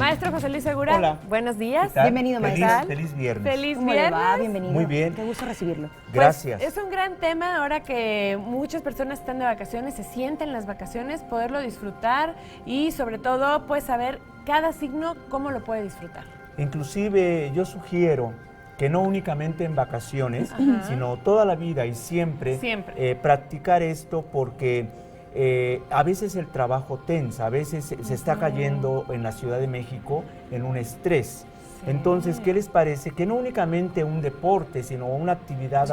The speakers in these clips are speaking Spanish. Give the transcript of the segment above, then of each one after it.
Maestro José Luis Segura, hola. Buenos días. Bienvenido, maestro. Feliz viernes. Feliz ¿Cómo viernes. le va? Bienvenido. Muy bien. Qué gusto recibirlo. Gracias. Pues, es un gran tema ahora que muchas personas están de vacaciones, se sienten las vacaciones, poderlo disfrutar y sobre todo pues saber cada signo cómo lo puede disfrutar. Inclusive yo sugiero que no únicamente en vacaciones, sino toda la vida y siempre, practicar esto porque a veces el trabajo tensa, a veces se está cayendo en la Ciudad de México en un estrés. Sí. Entonces, ¿qué les parece? Que no únicamente un deporte, sino una actividad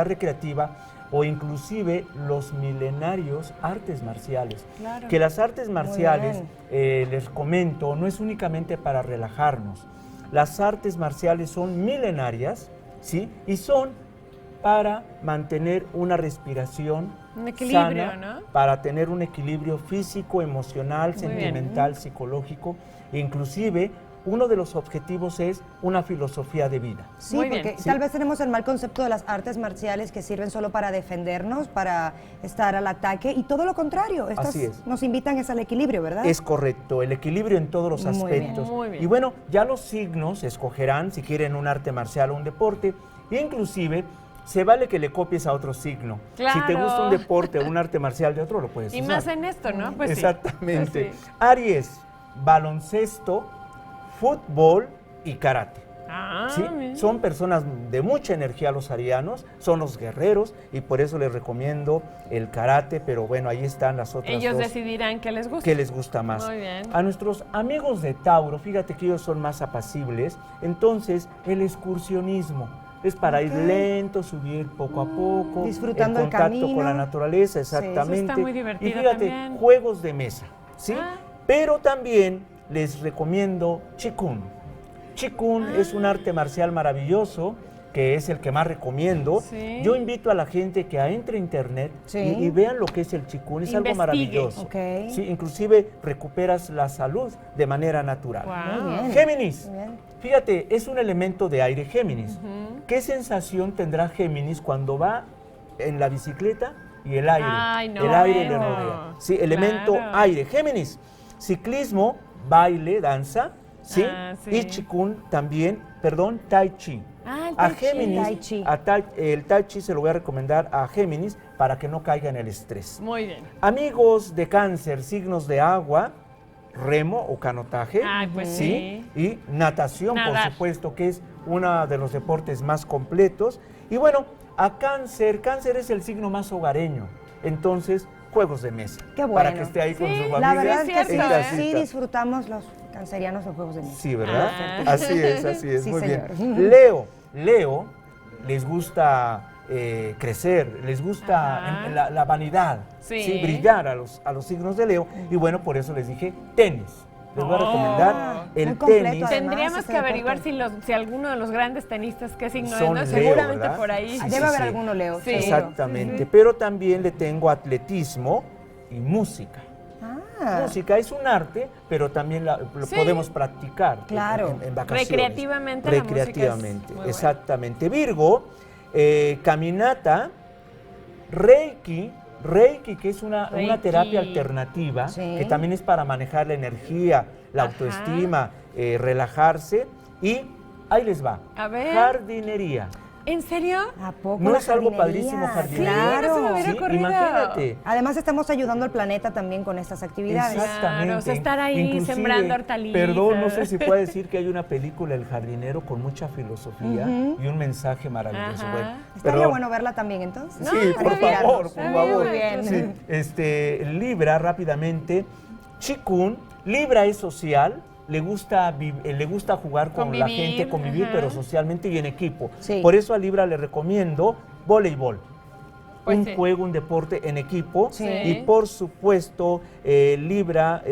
recreativa o inclusive los milenarios artes marciales. Claro. Que las artes marciales, les comento, no es únicamente para relajarnos. Las artes marciales son milenarias, ¿sí? Y son para mantener una respiración sana, ¿no? Para tener un equilibrio físico, emocional, sentimental, psicológico. Inclusive, uno de los objetivos es una filosofía de vida. Sí, porque tal vez tenemos el mal concepto de las artes marciales que sirven solo para defendernos, para estar al ataque, y todo lo contrario. Estas Así es. Nos invitan al equilibrio, ¿verdad? Es correcto, el equilibrio en todos los aspectos. Muy bien. Y bueno, ya los signos escogerán si quieren un arte marcial o un deporte, e inclusive se vale que le copies a otro signo. Claro. Si te gusta un deporte o un arte marcial de otro, lo puedes usar. Y más en esto, ¿no? Pues exactamente. Sí. Aries, baloncesto, fútbol y karate. ¿Sí? Son personas de mucha energía los arianos, son los guerreros y por eso les recomiendo el karate, pero bueno, ahí están las otras Ellos dos. decidirán qué les gusta. ¿Qué les gusta más? Muy bien. A nuestros amigos de Tauro, fíjate que ellos son más apacibles, entonces el excursionismo es para ir lento, subir poco a poco, disfrutando el contacto el camino con la naturaleza, exactamente. Eso está muy divertido y fíjate, también. juegos de mesa, ¿sí? Pero también les recomiendo Qigong. Qigong es un arte marcial maravilloso, que es el que más recomiendo. Sí. Yo invito a la gente que entre a internet y vean lo que es el Qigong, es algo maravilloso. Sí, inclusive recuperas la salud de manera natural. Wow. Muy bien. Géminis, Muy bien. fíjate, es un elemento de aire Géminis. ¿Qué sensación tendrá Géminis cuando va en la bicicleta y el aire? Ay, no, el aire le rodea. Sí, elemento aire. Géminis, ciclismo, baile, danza, ¿sí? Y Qigong también, Tai Chi. A Géminis, el Tai Chi se lo voy a recomendar a Géminis para que no caiga en el estrés. Muy bien. Amigos de Cáncer, signos de agua, remo o canotaje, pues sí, y natación, Nadar. por supuesto, que es uno de los deportes más completos. Y bueno, a Cáncer es el signo más hogareño, entonces juegos de mesa. Qué bueno. Para que esté ahí con su familia. La verdad es cierto, que sí disfrutamos los cancerianos los juegos de mesa. Sí, ¿verdad? Así es, Sí, muy señor. bien. Leo, les gusta crecer, les gusta la vanidad, ¿sí? Brillar a los signos de Leo, y bueno, por eso les dije tenis. Les voy a recomendar el tenis. Tendríamos que averiguar si alguno de los grandes tenistas qué signo son es, ¿no? Leo, Seguramente ¿verdad? por ahí. Debe haber alguno Leo. Sí. Exactamente, pero también le tengo atletismo y música. Música es un arte, pero también lo podemos practicar en vacaciones. Recreativamente. Recreativamente, la música es exactamente. Virgo, caminata, Reiki, que es una terapia alternativa, que también es para manejar la energía, la autoestima, relajarse. Y ahí les va, A ver. Jardinería. ¿En serio? ¿A poco ¿No la es algo jardinería? padrísimo jardinería? Claro. No se me hubiera ocurrido. Imagínate. Además estamos ayudando al planeta también con estas actividades. Exactamente. Claro, o sea, estar ahí Inclusive, sembrando hortalizas. Perdón, no sé si puedo decir que hay una película, El jardinero, con mucha filosofía y un mensaje maravilloso. Bueno, Estaría bueno verla también, entonces. Sí, por favor. Muy bien. Sí. Libra, rápidamente. Qigong, Libra es social. Le gusta jugar con la gente, convivir, pero socialmente y en equipo. Sí. Por eso a Libra le recomiendo voleibol. Pues un juego, un deporte en equipo. Sí. Y por supuesto, Libra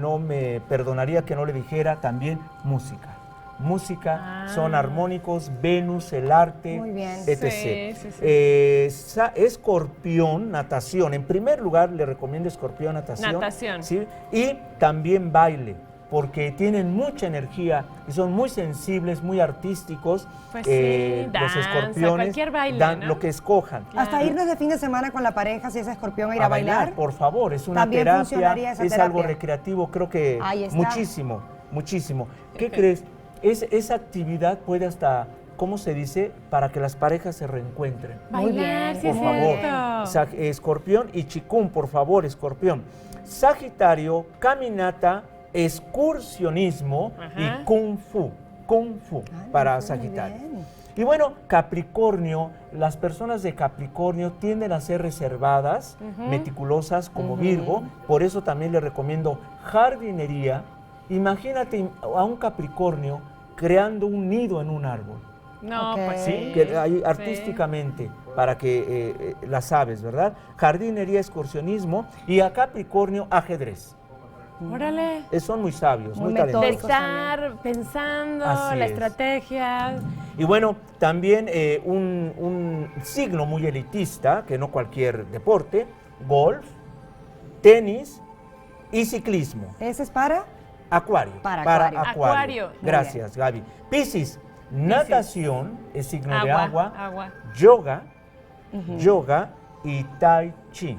no me perdonaría que no le dijera también música. Son armónicos, Venus, el arte, Muy bien. etc. Sí. Escorpión, natación. En primer lugar, le recomiendo Escorpión, natación. Natación. ¿Sí? Y también baile. porque tienen mucha energía y son muy sensibles, muy artísticos. Pues sí, los danza, escorpiones cualquier baile, dan ¿no? lo que escojan. Claro. Hasta irnos de fin de semana con la pareja, si es escorpión, a ir a bailar. Por favor, es una También terapia, funcionaría esa es terapia. algo recreativo, creo que Ahí está. muchísimo, muchísimo. ¿Qué crees? Esa actividad puede hasta, ¿cómo se dice? Para que las parejas se reencuentren. Muy Bailar, bien, sí Por es favor. cierto. Escorpión y Chikun, por favor, Escorpión. Sagitario, caminata, excursionismo Ajá. y Kung Fu. Kung Fu para muy Sagitario. bien. Y bueno, Capricornio, las personas de Capricornio tienden a ser reservadas, meticulosas como Virgo, por eso también les recomiendo jardinería. Imagínate a un Capricornio creando un nido en un árbol. No, Ok. pues ¿Sí? sí. Que ahí artísticamente, para que las aves, ¿verdad? Jardinería, excursionismo y a Capricornio, ajedrez. Órale. Son muy sabios, Muy muy De metódicos. talentosos. estar pensando Así la es. estrategia. Y bueno, también un signo muy elitista, que no cualquier deporte, golf, tenis y ciclismo. ¿Ese es para? Acuario. Para Acuario. Acuario. Muy Gracias, Gaby. Piscis, natación, es signo de agua, Agua. yoga y tai chi,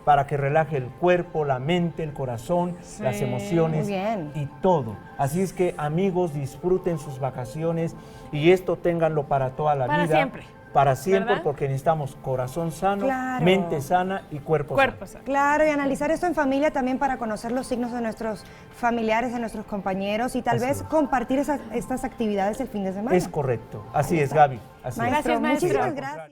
para que relaje el cuerpo, la mente, el corazón, las emociones Muy bien. y todo. Así es que, amigos, disfruten sus vacaciones y esto ténganlo para toda la Para vida. siempre. Para siempre, ¿Verdad? porque necesitamos corazón sano, Claro. mente sana y cuerpo sano. Cuerpo sano. Claro, y analizar esto en familia también para conocer los signos de nuestros familiares, de nuestros compañeros y tal Así vez es. compartir estas actividades el fin de semana. Es correcto. Así es, Gaby. Así es. Maestro, Gracias, maestro. muchísimas gracias.